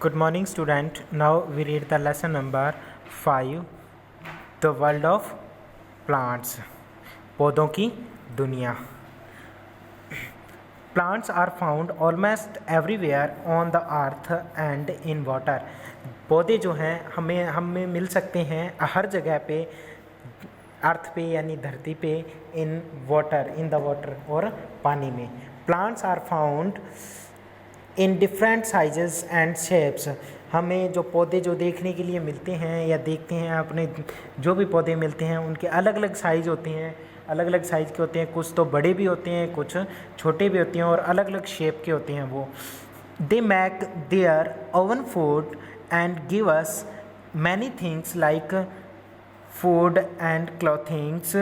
Good morning, student. Now we read the lesson number 5, The World of Plants. पौधों की दुनिया. Plants are found almost everywhere on the earth and in water. पौधे जो हैं हमें मिल सकते हैं हर जगह पे, अर्थ पे यानी धरती पे, इन द वाटर और पानी में. Plants are found in different sizes and shapes. हमें जो पौधे जो देखने के लिए मिलते हैं या देखते हैं, अपने जो भी पौधे मिलते हैं उनके अलग अलग साइज़ होते हैं, अलग अलग साइज़ के होते हैं. कुछ तो बड़े भी होते हैं, कुछ छोटे भी होते हैं और अलग अलग शेप के होते हैं वो. They make their own food and give us many things like food and clothings.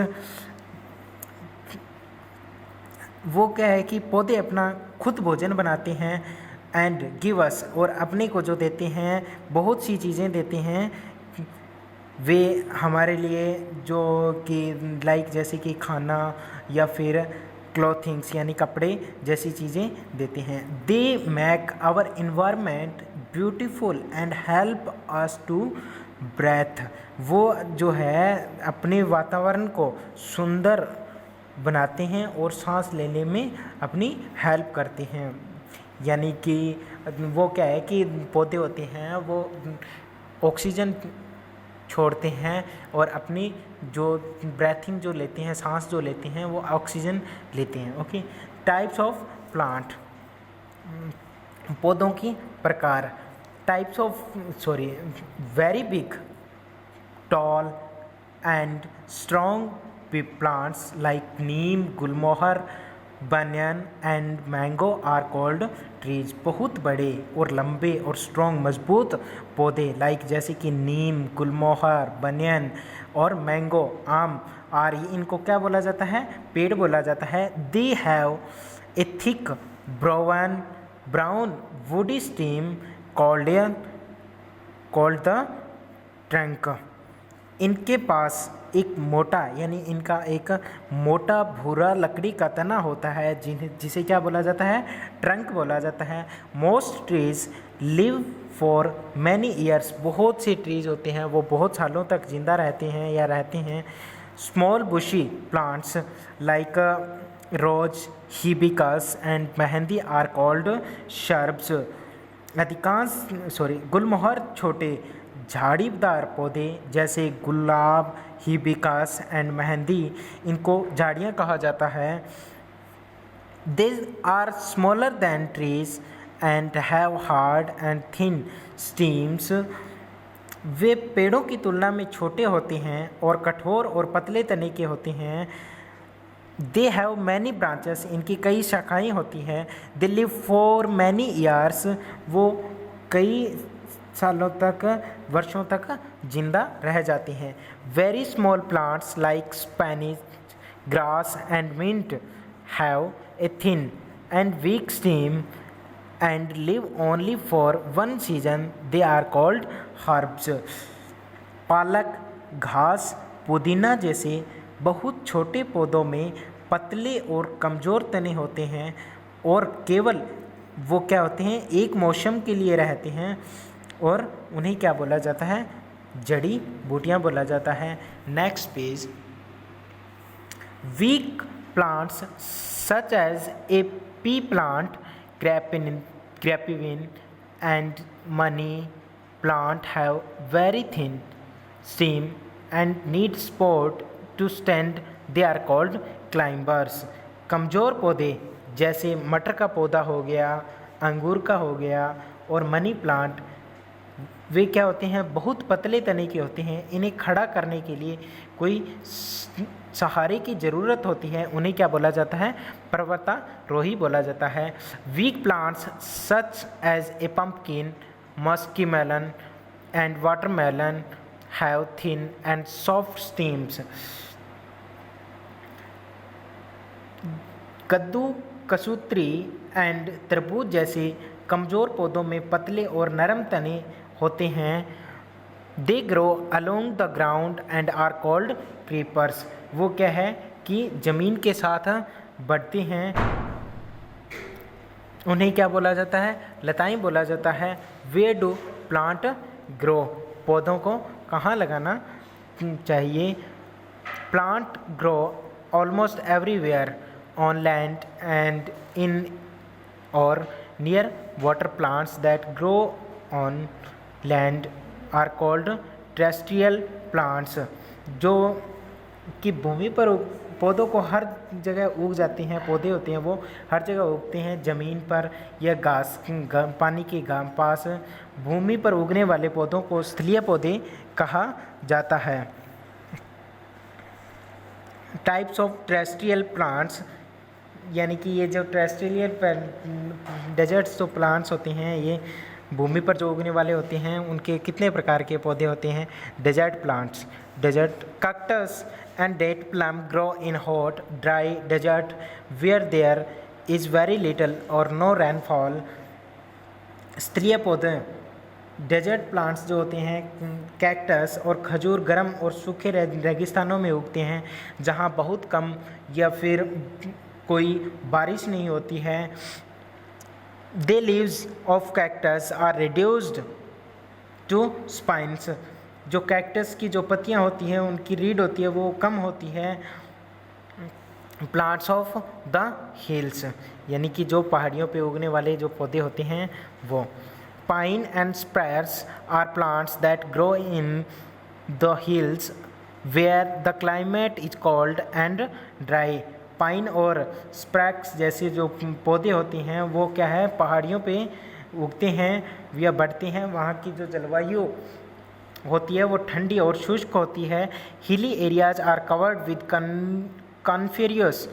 वो क्या है कि पौधे अपना खुद भोजन बनाते हैं एंड गिव अस, और अपने को जो देते हैं बहुत सी चीज़ें देते हैं वे हमारे लिए, जो कि लाइक जैसे कि खाना या फिर क्लॉथिंग्स यानी कपड़े जैसी चीज़ें देते हैं. They make our environment beautiful and help us to breathe. वो जो है अपने वातावरण को सुंदर बनाते हैं और सांस लेने में अपनी हेल्प करते हैं. यानी कि वो क्या है कि पौधे होते हैं वो ऑक्सीजन छोड़ते हैं और अपनी जो ब्रेथिंग जो लेते हैं, सांस जो लेते हैं, वो ऑक्सीजन लेते हैं. ओके. टाइप्स ऑफ प्लांट, पौधों की प्रकार. Types of very big, tall and strong plants like neem, gulmohar, banyan and mango are called trees. बहुत बड़े और लंबे और स्ट्रॉन्ग मजबूत पौधे लाइक जैसे कि नीम, गुलमोहर, बनियन और मैंगो, आम, आर, इनको क्या बोला जाता है? पेड़ बोला जाता है. They have a thick brown woody steam called the trunk. इनके पास एक मोटा यानी इनका एक मोटा भूरा लकड़ी का तना होता है जिसे क्या बोला जाता है? ट्रंक बोला जाता है. Most trees live for many years. बहुत से ट्रीज होते हैं वो बहुत सालों तक जिंदा रहते हैं या रहते हैं. Small bushy plants like rose, hibiscus and mehndi are called shrubs. गुलमोहर छोटे झाड़ीदार पौधे जैसे गुलाब, हिबिस्कस एंड मेहंदी, इनको झाड़ियाँ कहा जाता है. They are smaller than trees and have hard and thin stems. वे पेड़ों की तुलना में छोटे होते हैं और कठोर और पतले तने के होते हैं. They have many branches. इनकी कई शाखाएँ होती हैं. They live for many years. वो कई सालों तक, वर्षों तक जिंदा रह जाती हैं. Very small plants like Spanish grass and mint have a thin and weak stem and live only for one season. They are called herbs. पालक, घास, पुदीना जैसे बहुत छोटे पौधों में पतले और कमज़ोर तने होते हैं और केवल वो क्या होते हैं? एक मौसम के लिए रहते हैं और उन्हें क्या बोला जाता है? जड़ी बूटियाँ बोला जाता है. Next page. Weak plants such as a pea plant, grapevine and money plant have very thin stem and need support to stand. They are called climbers. कमज़ोर पौधे जैसे मटर का पौधा हो गया, अंगूर का हो गया और मनी प्लांट, वे क्या होते हैं? बहुत पतले तने के होते हैं. इन्हें खड़ा करने के लिए कोई सहारे की ज़रूरत होती है. उन्हें क्या बोला जाता है? पर्वतारोही बोला जाता है. Weak plants such as a pumpkin, muskmelon and watermelon have thin and soft stems. कद्दू, कसूत्री एंड तरबूज जैसे कमज़ोर पौधों में पतले और नरम तने होते हैं. They grow along the ground and are called creepers. वो क्या है कि ज़मीन के साथ बढ़ते हैं उन्हें क्या बोला जाता है? लताएं बोला जाता है। Where do plant grow? पौधों को कहाँ लगाना चाहिए? Plant grow almost everywhere on land and in और near water. Plants that grow on land are called terrestrial plants. जो कि भूमि पर पौधों को हर जगह उग जाती हैं, पौधे होते हैं वो हर जगह उगते हैं, ज़मीन पर या घास पानी के पास भूमि पर उगने वाले पौधों को स्थलीय पौधे कहा जाता है। टाइप्स ऑफ टेरेस्ट्रियल प्लांट्स, यानी कि ये जो टेरेस्ट्रियल डेजर्ट्स जो प्लांट्स होते हैं, ये भूमि पर जो उगने वाले होते हैं, उनके कितने प्रकार के पौधे होते हैं? Desert plants. Desert cactus and date plum grow in hot dry desert where there is very little और नो रेनफॉल। स्थलीय पौधे डेजर्ट प्लांट्स जो होते हैं, कैक्टस और खजूर गर्म और सूखे रेगिस्तानों में उगते हैं जहाँ बहुत कम या फिर कोई बारिश नहीं होती है। The leaves of cactus are reduced to spines। जो कैक्टस की जो पत्तियां होती हैं, उनकी रीड होती है वो कम होती है। प्लांट्स ऑफ द हिल्स, यानी कि जो पहाड़ियों पे उगने वाले जो पौधे होते हैं वो। Pine and spruces are plants that grow in the hills where the climate is cold and dry. Pine और स्प्रैक्स जैसे जो पौधे होते हैं वो क्या है, पहाड़ियों पे उगते हैं या बढ़ते हैं। वहाँ की जो जलवायु होती है वो ठंडी और शुष्क होती है। Hilly areas are covered with coniferous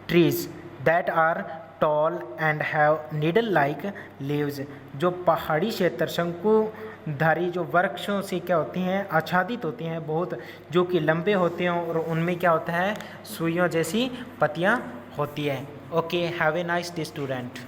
trees that are tall and have needle like leaves. जो पहाड़ी क्षेत्र शंकुधारी जो वृक्षों से क्या होती हैं, आच्छादित होती हैं बहुत, जो कि लंबे होते हैं और उनमें क्या होता है, सुइयों जैसी पत्तियां होती हैं। Okay, have a nice day student.